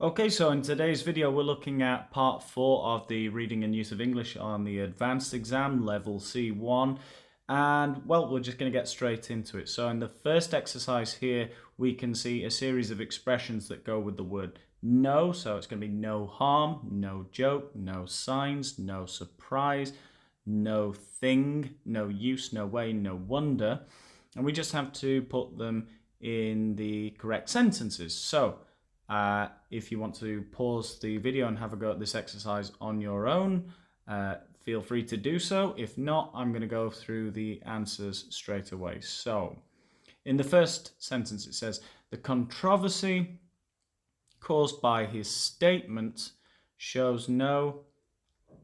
Okay, so in today's video we're looking at part 4 of the Reading and Use of English on the Advanced Exam, Level C1. And, well, we're just going to get straight into it. So in the first exercise here, we can see a series of expressions that go with the word no. So it's going to be no harm, no joke, no signs, no surprise, no thing, no use, no way, no wonder. And we just have to put them in the correct sentences. So if you want to pause the video and have a go at this exercise on your own, feel free to do so. If not, I'm going to go through the answers straight away. So, in the first sentence it says, the controversy caused by his statement shows no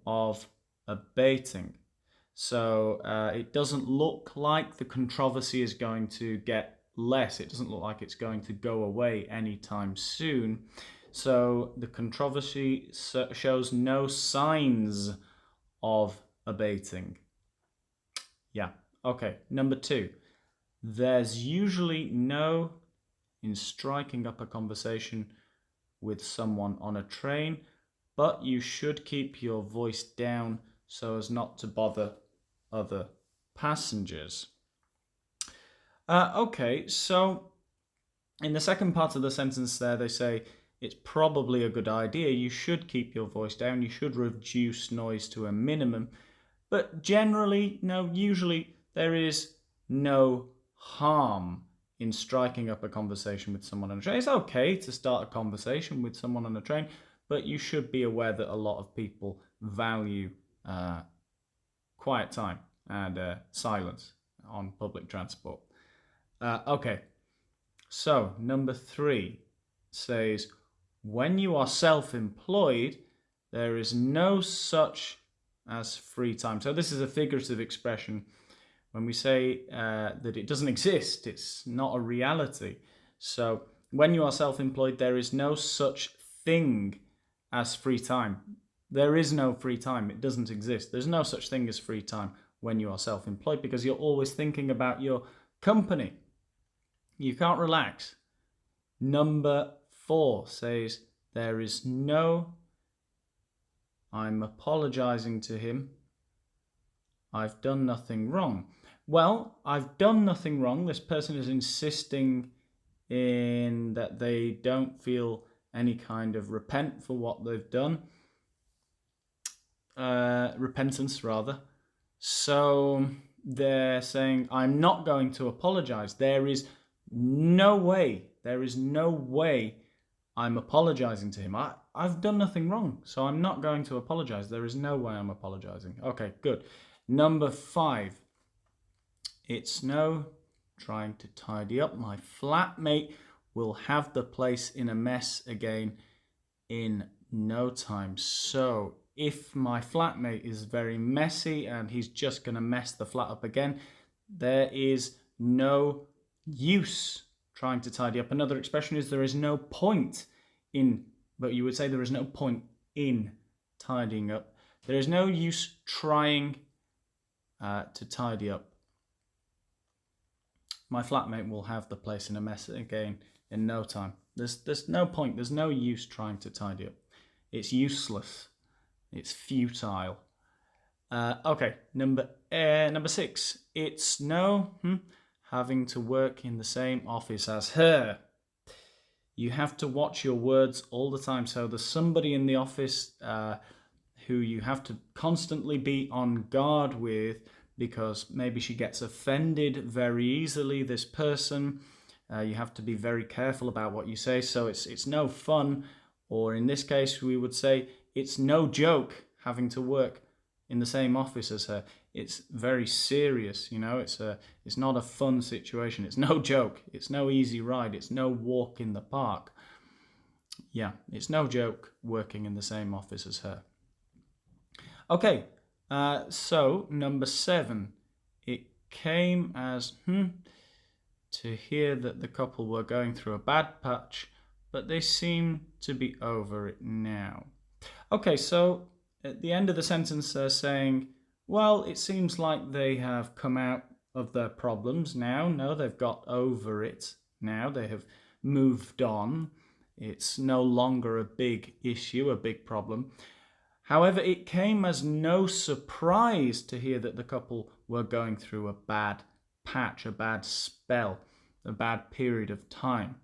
of abating. So, it doesn't look like the controversy is going to get less. It doesn't look like it's going to go away anytime soon. So the controversy shows no signs of abating. Yeah, okay. Number 2. There's usually no in striking up a conversation with someone on a train, but you should keep your voice down so as not to bother other passengers. Okay, so in the second part of the sentence there, they say it's probably a good idea. You should keep your voice down. You should reduce noise to a minimum. But generally, no, usually there is no harm in striking up a conversation with someone on a train. It's okay to start a conversation with someone on a train, but you should be aware that a lot of people value quiet time and silence on public transport. Okay, so number 3 says, when you are self-employed, there is no such as free time. So this is a figurative expression. When we say that it doesn't exist, it's not a reality. So when you are self-employed, there is no such thing as free time. There is no free time. It doesn't exist. There's no such thing as free time when you are self-employed because you're always thinking about your company. You can't relax. Number 4 says, there is no, I'm apologizing to him, I've done nothing wrong. Well, I've done nothing wrong. This person is insisting in that they don't feel any kind of repent for what they've done. Repentance, rather. So they're saying, I'm not going to apologize. There is no way I'm apologizing to him. I've done nothing wrong, so I'm not going to apologize. There is no way I'm apologizing. Okay, good. Number 5. It's no trying to tidy up. My flatmate will have the place in a mess again in no time. So if my flatmate is very messy and he's just going to mess the flat up again, there is no use trying to tidy up. Another expression is there is no point in, but you would say there is no point in tidying up. There is no use trying to tidy up. My flatmate will have the place in a mess again in no time. There's no point. There's no use trying to tidy up. It's useless. It's futile. Okay, number 6. It's no having to work in the same office as her. You have to watch your words all the time. So there's somebody in the office who you have to constantly be on guard with because maybe she gets offended very easily, this person. You have to be very careful about what you say. So it's no fun, or in this case we would say it's no joke having to work in the same office as her. It's very serious, you know. It's not a fun situation. It's no joke. It's no easy ride. It's no walk in the park. Yeah, it's no joke working in the same office as her. Okay, so number 7. It came as to hear that the couple were going through a bad patch, but they seem to be over it now. Okay, so at the end of the sentence they're saying, well, it seems like they have come out of their problems now. No, they've got over it now. They have moved on. It's no longer a big issue, a big problem. However, it came as no surprise to hear that the couple were going through a bad patch, a bad spell, a bad period of time.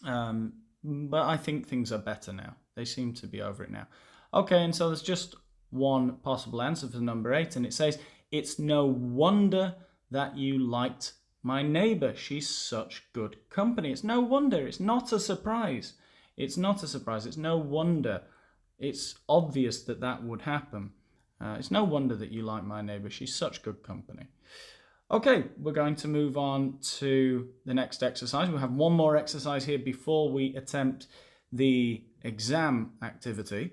But I think things are better now. They seem to be over it now. Okay, and so there's just one possible answer for number 8, and it says, it's no wonder that you liked my neighbour. She's such good company. It's no wonder. It's not a surprise. It's not a surprise. It's no wonder. It's obvious that that would happen. It's no wonder that you like my neighbour. She's such good company. Okay, we're going to move on to the next exercise. We'll have one more exercise here before we attempt the exam activity.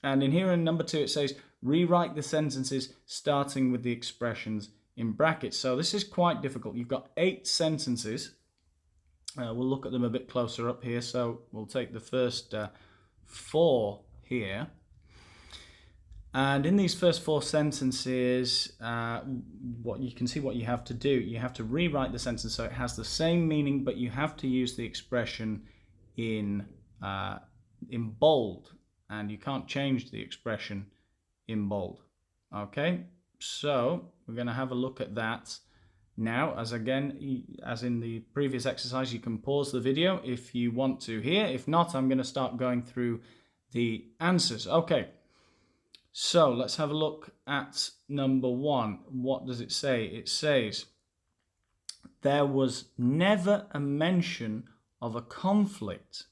And in here in number 2, it says, rewrite the sentences starting with the expressions in brackets. So this is quite difficult. You've got 8 sentences. We'll look at them a bit closer up here. So we'll take the first 4 here. And in these first 4 sentences, what you can see what you have to do. You have to rewrite the sentence so it has the same meaning, but you have to use the expression in bold, and you can't change the expression in bold. Okay, so we're going to have a look at that now. As in the previous exercise, you can pause the video if you want to here. If not, I'm going to start going through the answers. Okay. So let's have a look at number 1. What does it say? It says, there was never a mention of a conflict.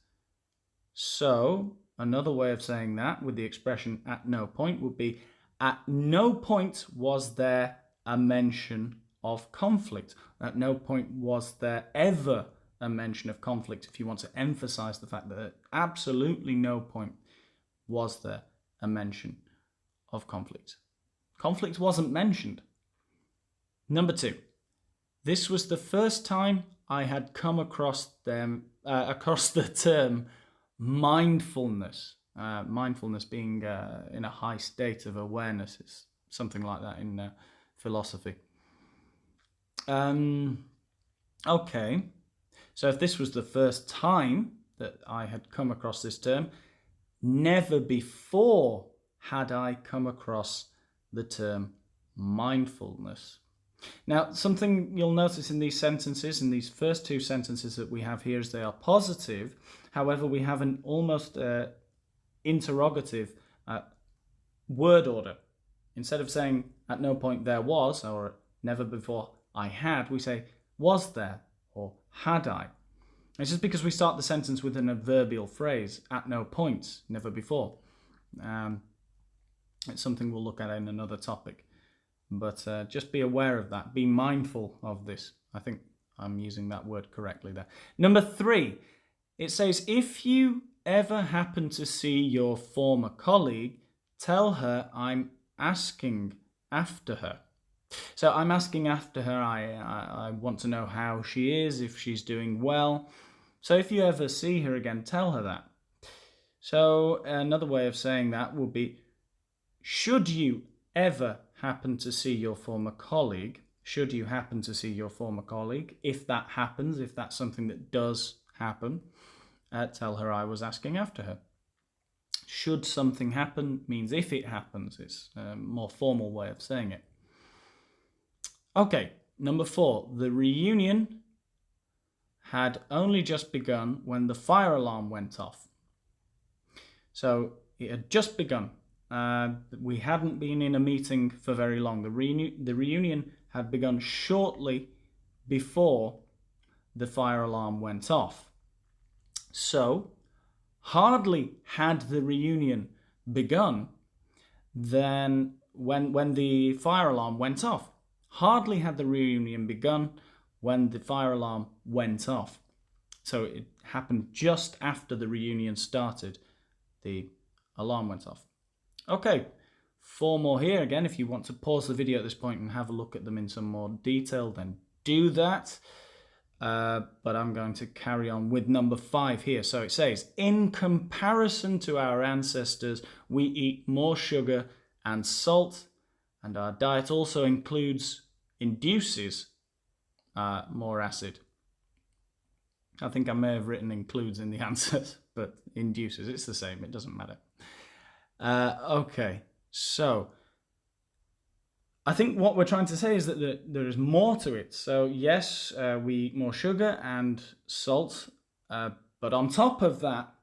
So another way of saying that with the expression at no point would be, at no point was there a mention of conflict. At no point was there ever a mention of conflict, if you want to emphasize the fact that at absolutely no point was there a mention of conflict. Conflict wasn't mentioned. Number 2, this was the first time I had come across the term mindfulness. Mindfulness being in a high state of awareness. It's something like that in philosophy. Okay, so if this was the first time that I had come across this term, never before had I come across the term mindfulness. Now, something you'll notice in these sentences, in these first 2 sentences that we have here, is they are positive. However, we have an almost interrogative word order. Instead of saying at no point there was, or never before I had, we say was there or had I. It's just because we start the sentence with an adverbial phrase, at no point, never before. It's something we'll look at in another topic. But just be aware of that. Be mindful of this. I think I'm using that word correctly there. Number 3, it says, if you ever happen to see your former colleague, tell her I'm asking after her. So I'm asking after her. I want to know how she is, if she's doing well. So if you ever see her again, tell her that. So another way of saying that would be, should you ever happen to see your former colleague, should you happen to see your former colleague, if that happens, if that's something that does happen, tell her I was asking after her. Should something happen means if it happens. It's a more formal way of saying it. Okay, number 4. The reunion had only just begun when the fire alarm went off. So it had just begun. We hadn't been in a meeting for very long. The reunion had begun shortly before the fire alarm went off. So, hardly had the reunion begun then when the fire alarm went off. Hardly had the reunion begun when the fire alarm went off. So it happened just after the reunion started. The alarm went off. Okay, 4 more here. Again, if you want to pause the video at this point and have a look at them in some more detail, then do that. But I'm going to carry on with number 5 here. So it says, in comparison to our ancestors, we eat more sugar and salt, and our diet also induces more acid. I think I may have written includes in the answers, but induces, it's the same, it doesn't matter. Okay, so I think what we're trying to say is that there is more to it. So yes, we eat more sugar and salt, but on top of that,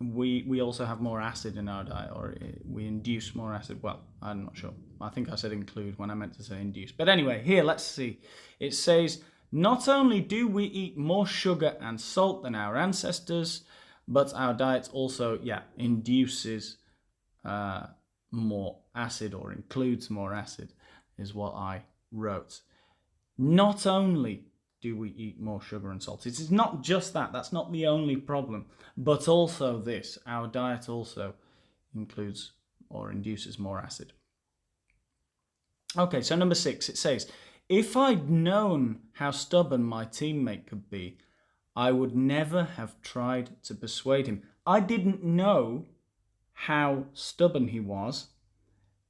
we also have more acid in our diet, or we induce more acid. Well, I'm not sure. I think I said include when I meant to say induce. But anyway, here, let's see. It says, not only do we eat more sugar and salt than our ancestors, but our diet also, induces more acid, or includes more acid, is what I wrote. Not only do we eat more sugar and salt, it is not just that, that's not the only problem, but also this, our diet also includes or induces more acid. Okay, so number 6, it says, if I'd known how stubborn my teammate could be, I would never have tried to persuade him. I didn't know how stubborn he was,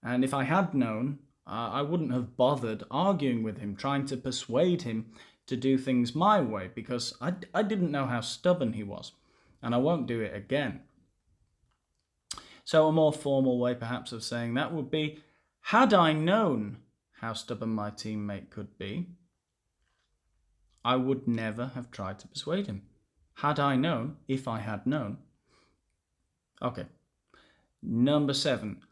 and if I had known, I wouldn't have bothered arguing with him, trying to persuade him to do things my way, because I didn't know how stubborn he was, and I won't do it again. So a more formal way perhaps of saying that would be, had I known how stubborn my teammate could be, I would never have tried to persuade him. Had I known, if I had known. Okay. Number 7.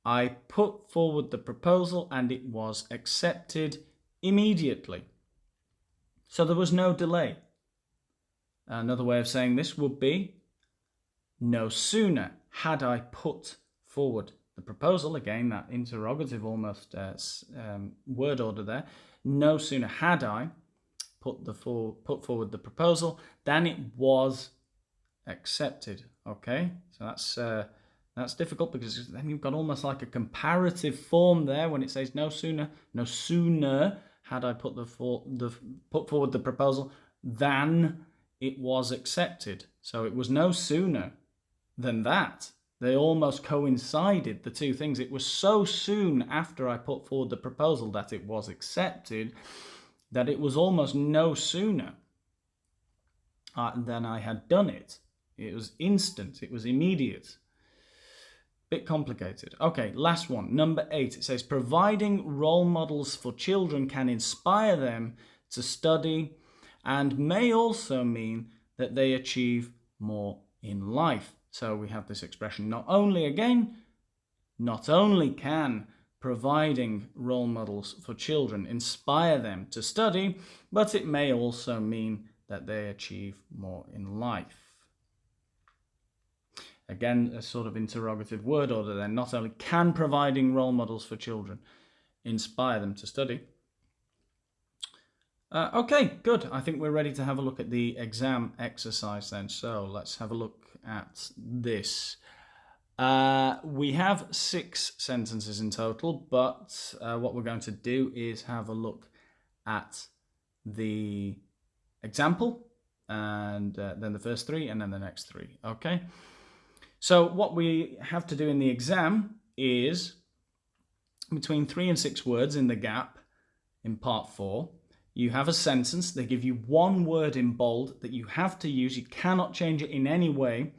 I put forward the proposal and it was accepted immediately. So there was no delay. Another way of saying this would be, no sooner had I put forward the proposal, again that interrogative almost word order there, no sooner had I put forward the proposal than it was accepted. Okay, so that's difficult, because then you've got almost like a comparative form there when it says no sooner had I put forward the proposal than it was accepted. So it was no sooner than that. They almost coincided, the two things. It was so soon after I put forward the proposal that it was accepted that it was almost no sooner than I had done it. It was instant, it was immediate. Bit complicated. Okay, last one, number 8. It says, providing role models for children can inspire them to study and may also mean that they achieve more in life. So we have this expression, not only can providing role models for children inspire them to study, but it may also mean that they achieve more in life. Again, a sort of interrogative word order there. Not only can providing role models for children inspire them to study. Okay, good. I think we're ready to have a look at the exam exercise then. So let's have a look at this. We have 6 sentences in total, but what we're going to do is have a look at the example, and then the first 3, and then the next 3. Okay. So what we have to do in the exam is between 3 and 6 words in the gap in part 4. You have a sentence. They give you 1 word in bold that you have to use. You cannot change it in any way.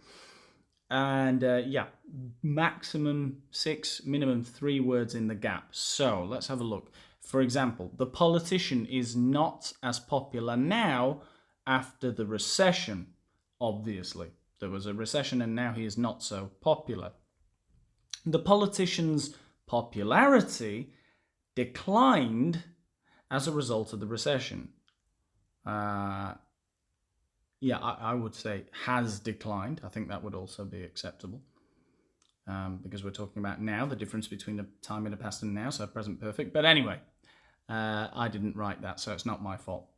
And maximum 6, minimum 3 words in the gap. So let's have a look. For example, the politician is not as popular now after the recession, obviously. There was a recession and now he is not so popular. The politician's popularity declined as a result of the recession. I would say has declined. I think that would also be acceptable, because we're talking about now, the difference between the time in the past and now, so present perfect. But anyway, I didn't write that, so it's not my fault.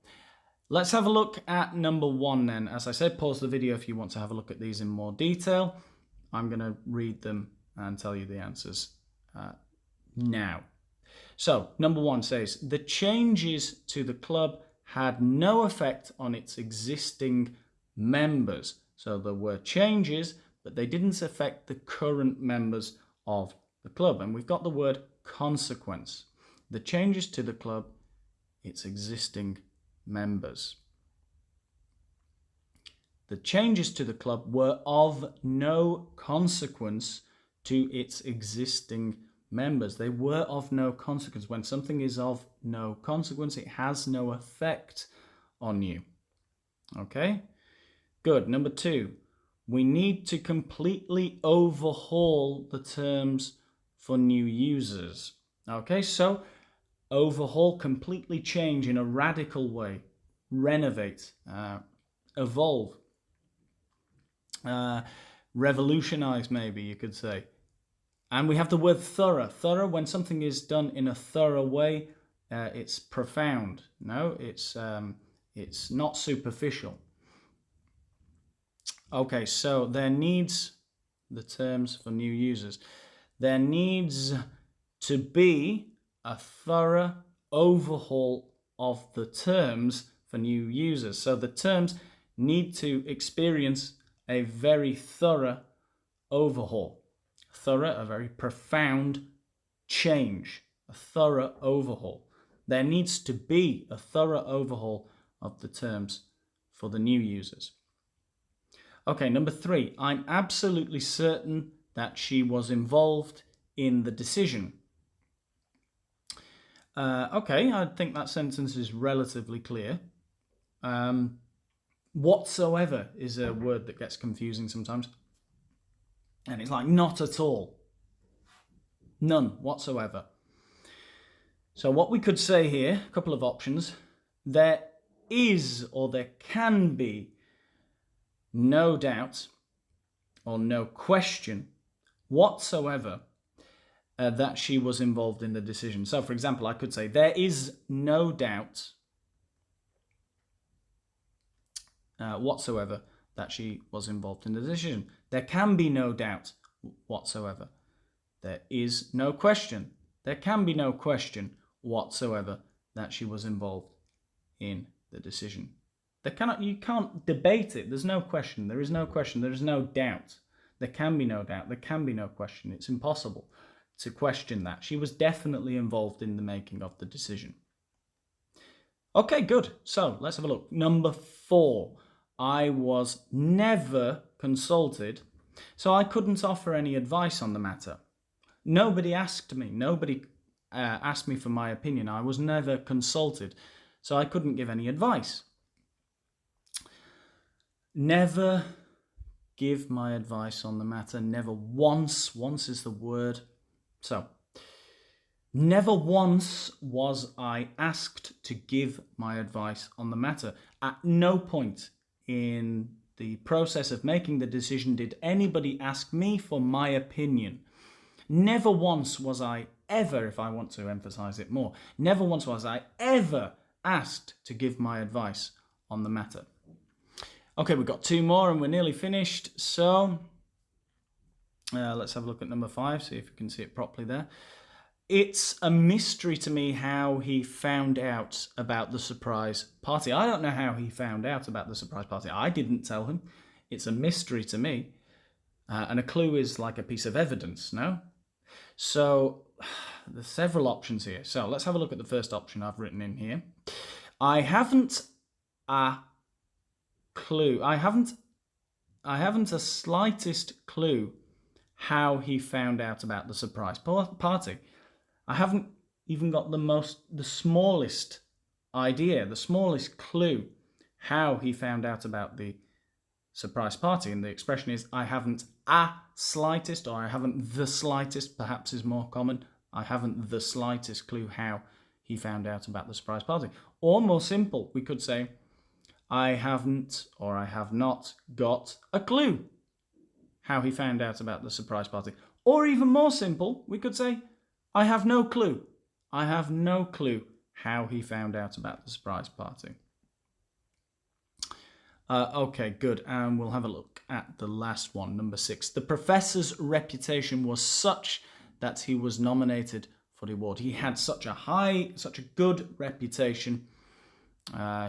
Let's have a look at number 1 then. As I said, pause the video if you want to have a look at these in more detail. I'm going to read them and tell you the answers now. So, number 1 says, the changes to the club had no effect on its existing members. So there were changes, but they didn't affect the current members of the club. And we've got the word consequence. The changes to the club, its existing members. The changes to the club were of no consequence to its existing members. They were of no consequence. When something is of no consequence, it has no effect on you. Okay? Good. Number 2, we need to completely overhaul the terms for new users. Okay, so overhaul, completely change in a radical way, renovate, evolve, revolutionize, maybe you could say. And we have the word thorough. Thorough, when something is done in a thorough way, it's profound. No, it's not superficial. Okay, so there needs, the terms for new users, there needs to be a thorough overhaul of the terms for new users. So the terms need to experience a very thorough overhaul. Thorough, a very profound change, a thorough overhaul. There needs to be a thorough overhaul of the terms for the new users. Okay, number 3, I'm absolutely certain that she was involved in the decision. Okay, I think that sentence is relatively clear. Whatsoever is a word that gets confusing sometimes. And it's like not at all. None whatsoever. So what we could say here, a couple of options. There is or there can be no doubt or no question whatsoever that she was involved in the decision. So, for example, I could say there is no doubt whatsoever that she was involved in the decision. There can be no doubt whatsoever. There is no question. There can be no question whatsoever that she was involved in the decision. You can't debate it. There's no question. There is no question. There is no doubt. There can be no doubt. There can be no question. It's impossible to question that. She was definitely involved in the making of the decision. Okay, good. So let's have a look. Number 4. I was never consulted, so I couldn't offer any advice on the matter. Nobody asked me. Nobody asked me for my opinion. I was never consulted, so I couldn't give any advice. Never give my advice on the matter. Never once. Once is the word. So, never once was I asked to give my advice on the matter. At no point in the process of making the decision did anybody ask me for my opinion. Never once was I ever, if I want to emphasize it more, never once was I ever asked to give my advice on the matter. Okay, we've got 2 more and we're nearly finished. So let's have a look at number 5, see if you can see it properly there. It's a mystery to me how he found out about the surprise party. I don't know how he found out about the surprise party. I didn't tell him. It's a mystery to me. And a clue is like a piece of evidence, no? So there's several options here. So let's have a look at the first option I've written in here. I haven't a clue. I haven't a slightest clue how he found out about the surprise party. I haven't even got the smallest idea, the smallest clue how he found out about the surprise party. And the expression is, I haven't a slightest, or I haven't the slightest, perhaps is more common. I haven't the slightest clue how he found out about the surprise party. Or more simple, we could say, I haven't, or I have not got a clue how he found out about the surprise party. Or even more simple, we could say, I have no clue. I have no clue how he found out about the surprise party. Okay, good. And we'll have a look at the last one, number 6. The professor's reputation was such that he was nominated for the award. He had such a good reputation.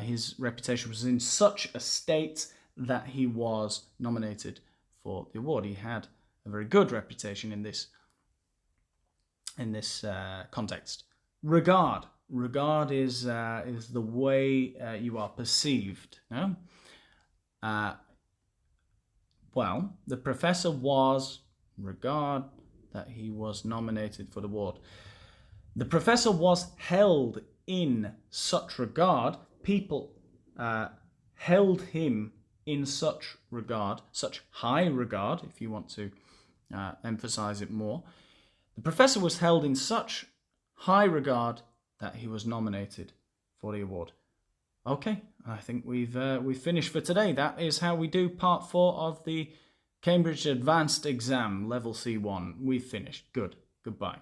His reputation was in such a state that he was nominated for the award. He had a very good reputation in this context. Regard. regard is the way you are perceived. No? Well, the professor was regard that he was nominated for the award. The professor was held in such regard. People held him in such regard, such high regard, if you want to emphasize it more. The professor was held in such high regard that he was nominated for the award. Okay, I think we've finished for today. That is how we do part 4 of the Cambridge Advanced Exam, Level C1. We've finished. Good. Goodbye.